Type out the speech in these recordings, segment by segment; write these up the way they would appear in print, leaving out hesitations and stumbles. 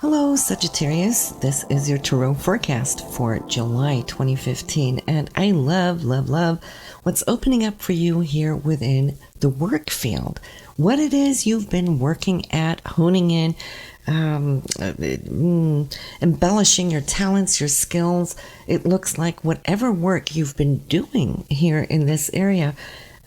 Hello, Sagittarius. This is your tarot forecast for July 2015, and I love what's opening up for you here within the work field. What it is you've been working at, honing in, embellishing your talents, your skills. It looks like whatever work you've been doing here in this area,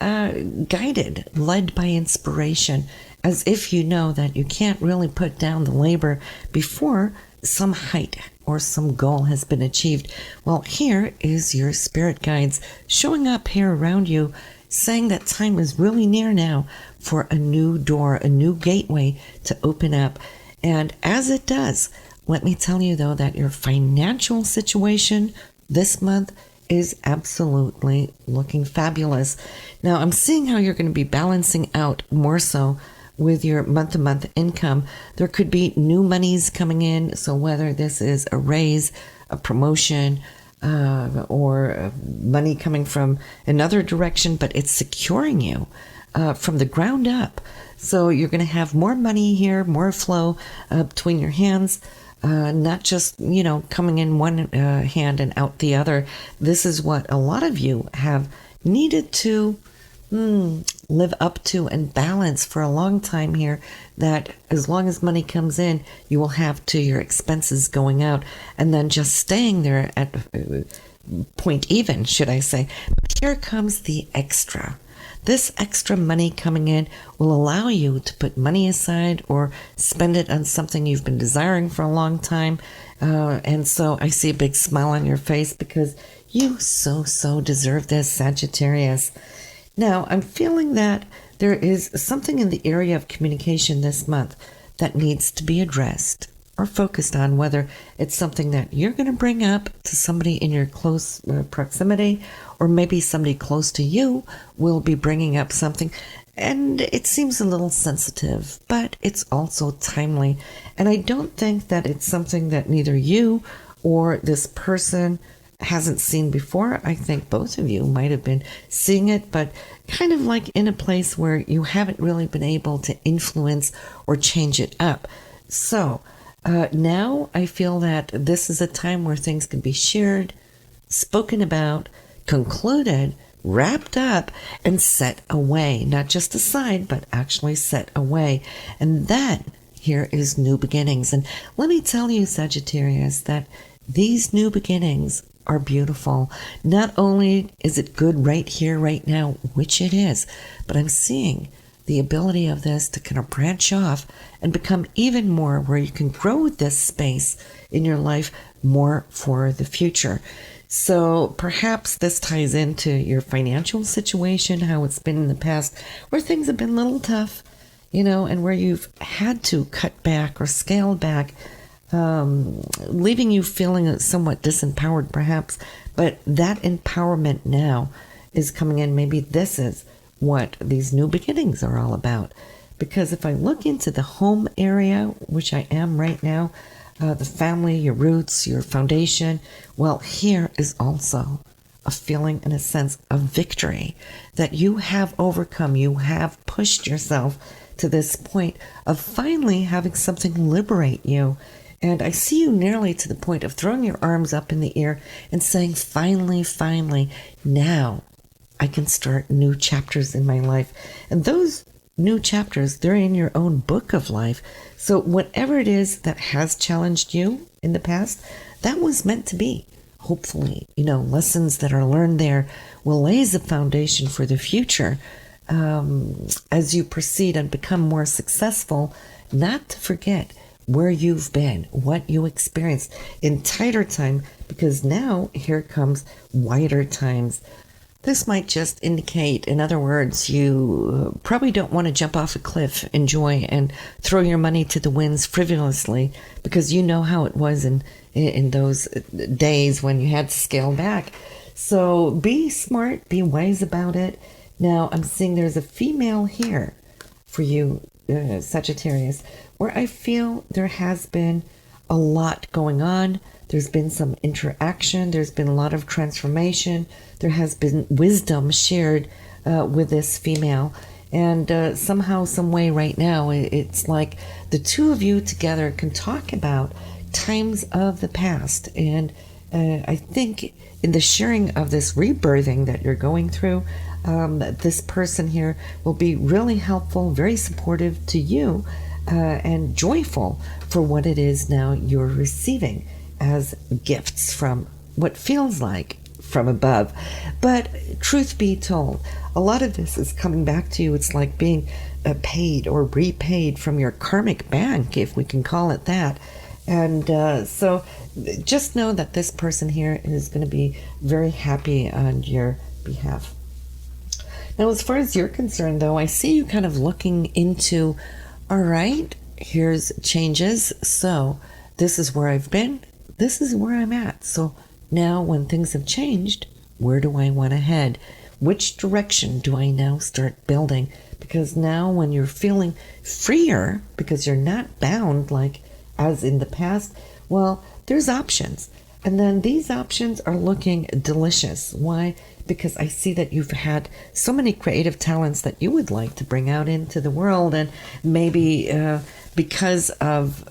guided, led by inspiration, as if you know that you can't really put down the labor before some height or some goal has been achieved. Well, here is your spirit guides showing up here around you, saying that time is really near now for a new door, a new gateway to open up. And as it does, let me tell you though that your financial situation this month is absolutely looking fabulous. Now, I'm seeing how you're going to be balancing out more so with your month-to-month income. There could be new monies coming in, so whether this is a raise, a promotion, or money coming from another direction, but it's securing you from the ground up. So you're going to have more money here, more flow between your hands, not just, coming in one hand and out the other. This is what a lot of you have needed to live up to and balance for a long time here, that as long as money comes in, you will have to your expenses going out and then just staying there at point even, should I say. But here comes the extra. This extra money coming in will allow you to put money aside or spend it on something you've been desiring for a long time. And so I see a big smile on your face because you so deserve this, Sagittarius. Now, I'm feeling that there is something in the area of communication this month that needs to be addressed or focused on, whether it's something that you're going to bring up to somebody in your close proximity, or maybe somebody close to you will be bringing up something. And it seems a little sensitive, but it's also timely. And I don't think that it's something that neither you or this person hasn't seen before. I think both of you might have been seeing it, but kind of like in a place where you haven't really been able to influence or change it up. So now I feel that this is a time where things can be shared, spoken about, concluded, wrapped up, and set away. Not just aside, but actually set away. And then here is new beginnings. And let me tell you, Sagittarius, that these new beginnings are beautiful. Not only is it good right here, right now, which it is, but I'm seeing the ability of this to kind of branch off and become even more, where you can grow this space in your life more for the future. So perhaps this ties into your financial situation, how it's been in the past, where things have been a little tough, and where you've had to cut back or scale back, leaving you feeling somewhat disempowered perhaps, but that empowerment now is coming in. Maybe this is what these new beginnings are all about. Because if I look into the home area, which I am right now, the family, your roots, your foundation, well, here is also a feeling and a sense of victory, that you have overcome, you have pushed yourself to this point of finally having something liberate you. And I see you nearly to the point of throwing your arms up in the air and saying, finally, now I can start new chapters in my life. And those new chapters, they're in your own book of life. So whatever it is that has challenged you in the past, that was meant to be. Hopefully, lessons that are learned there will lay the foundation for the future as you proceed and become more successful, not to forget where you've been, what you experienced in tighter time, because now here comes wider times. This might just indicate, in other words, you probably don't want to jump off a cliff, enjoy, and throw your money to the winds frivolously, because you know how it was in those days when you had to scale back. So be smart, be wise about it. Now, I'm seeing there's a female here for you, Sagittarius, where I feel there has been a lot going on. There's been some interaction. There's been a lot of transformation. There has been wisdom shared with this female. And somehow, some way right now, it's like the two of you together can talk about times of the past. And I think in the sharing of this rebirthing that you're going through, this person here will be really helpful, very supportive to you, and joyful for what it is now you're receiving as gifts from what feels like from above. But truth be told, a lot of this is coming back to you. It's like being paid or repaid from your karmic bank, if we can call it that. And so just know that this person here is going to be very happy on your behalf. Now, as far as you're concerned, though, I see you kind of looking into, all right, here's changes. So this is where I've been. This is where I'm at. So now when things have changed, where do I want to head? Which direction do I now start building? Because now when you're feeling freer, because you're not bound like as in the past, well, there's options. And then these options are looking delicious. Why? Because I see that you've had so many creative talents that you would like to bring out into the world. And maybe because of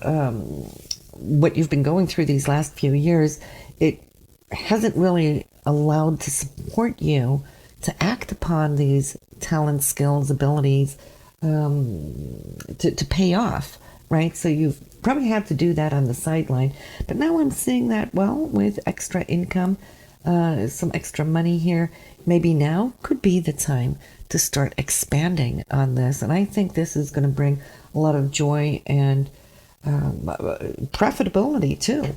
what you've been going through these last few years, it hasn't really allowed to support you to act upon these talents, skills, abilities to pay off, right? So you've probably had to do that on the sideline. But now I'm seeing that, well, with extra income, some extra money here, maybe now could be the time to start expanding on this. And I think this is going to bring a lot of joy and profitability too,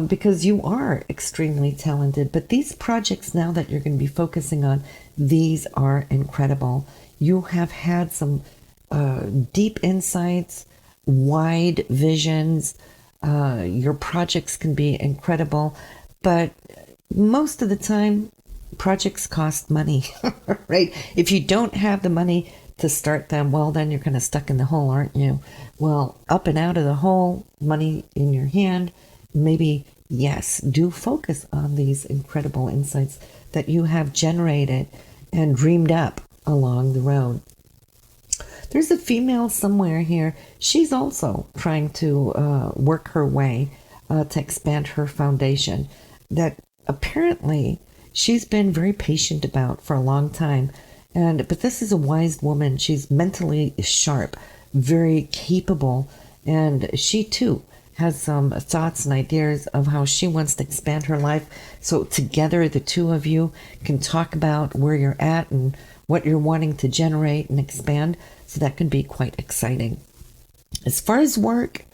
because you are extremely talented. But these projects now that you're going to be focusing on, these are incredible. You have had some deep insights, wide visions. Your projects can be incredible, but most of the time, projects cost money, right? If you don't have the money to start them, well, then you're kind of stuck in the hole, aren't you? Well, up and out of the hole, money in your hand, maybe, yes, do focus on these incredible insights that you have generated and dreamed up along the road. There's a female somewhere here. She's also trying to work her way to expand her foundation that apparently she's been very patient about for a long time. But this is a wise woman. She's mentally sharp, very capable, and she too has some thoughts and ideas of how she wants to expand her life. So together, the two of you can talk about where you're at and what you're wanting to generate and expand. So that can be quite exciting. As far as work,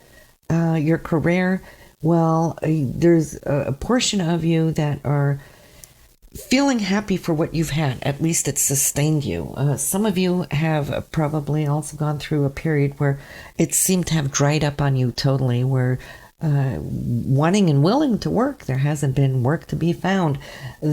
your career, well, there's a portion of you that are feeling happy for what you've had. At least it's sustained you. Some of you have probably also gone through a period where it seemed to have dried up on you totally, where wanting and willing to work, there hasn't been work to be found.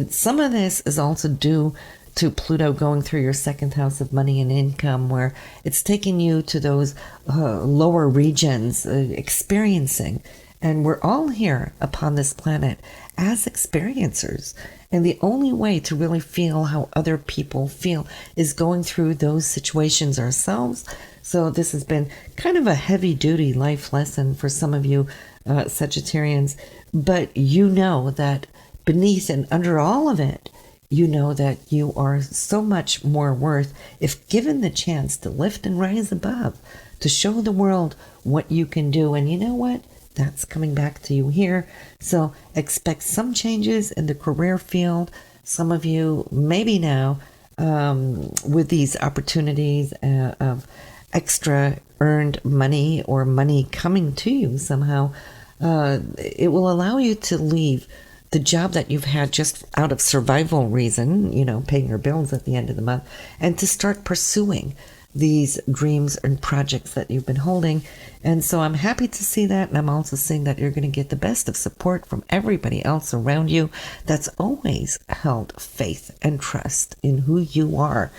Some of this is also due to Pluto going through your second house of money and income, where it's taking you to those lower regions, experiencing. And we're all here upon this planet as experiencers. And the only way to really feel how other people feel is going through those situations ourselves. So this has been kind of a heavy-duty life lesson for some of you Sagittarians. But you know that beneath and under all of it, you know that you are so much more worth if given the chance to lift and rise above, to show the world what you can do. And you know what? That's coming back to you here. So expect some changes in the career field. Some of you, maybe now, with these opportunities of extra earned money or money coming to you somehow, it will allow you to leave the job that you've had just out of survival reason, you know, paying your bills at the end of the month, and to start pursuing these dreams and projects that you've been holding. And so I'm happy to see that. And I'm also seeing that you're going to get the best of support from everybody else around you that's always held faith and trust in who you are,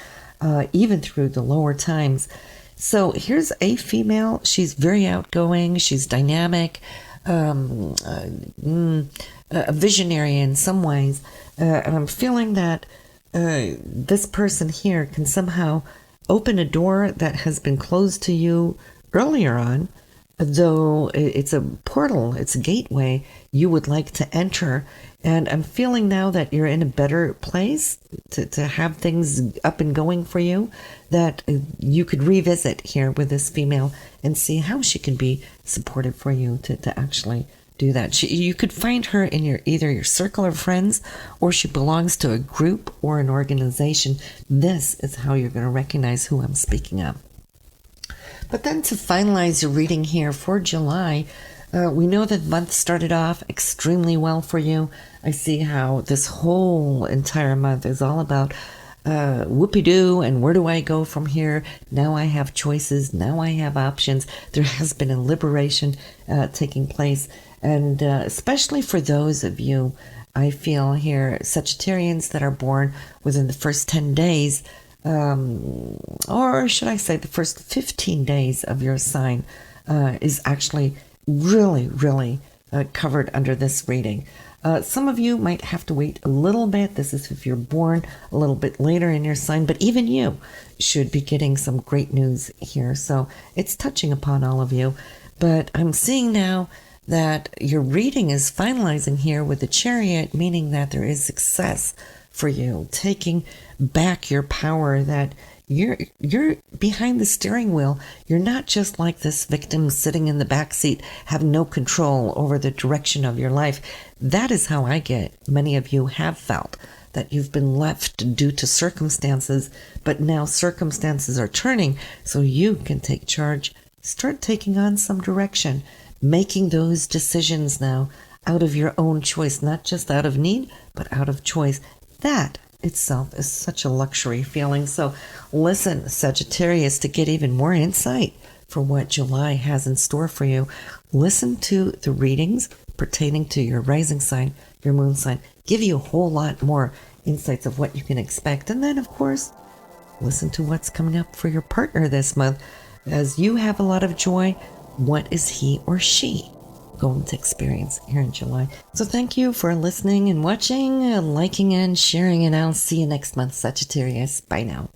even through the lower times. So here's a female. She's very outgoing. She's dynamic, a visionary in some ways. And I'm feeling that this person here can somehow open a door that has been closed to you earlier on, though it's a portal, it's a gateway you would like to enter. And I'm feeling now that you're in a better place to have things up and going for you, that you could revisit here with this female and see how she can be supportive for you to actually do that. You could find her in either your circle of friends, or she belongs to a group or an organization. This is how you're going to recognize who I'm speaking of. But then to finalize your reading here for July, we know that the month started off extremely well for you. I see how this whole entire month is all about whoopee-doo and where do I go from here? Now I have choices. Now I have options. There has been a liberation taking place. And especially for those of you, I feel here, Sagittarians that are born within the first 10 days, or should I say the first 15 days of your sign, is actually really, really covered under this reading. Some of you might have to wait a little bit. This is if you're born a little bit later in your sign, but even you should be getting some great news here. So it's touching upon all of you. But I'm seeing now that your reading is finalizing here with the Chariot, meaning that there is success for you, taking back your power, that you're behind the steering wheel. You're not just like this victim sitting in the back seat, have no control over the direction of your life. That is how I get. Many of you have felt that you've been left due to circumstances, but now circumstances are turning, so you can take charge, start taking on some direction, making those decisions now out of your own choice, not just out of need, but out of choice. That itself is such a luxury feeling. So listen, Sagittarius, to get even more insight for what July has in store for you, listen to the readings pertaining to your rising sign, your moon sign, give you a whole lot more insights of what you can expect. And then, of course, listen to what's coming up for your partner this month. As you have a lot of joy, what is he or she going to experience here in July? So thank you for listening and watching, liking and sharing, and I'll see you next month, Sagittarius. Bye now.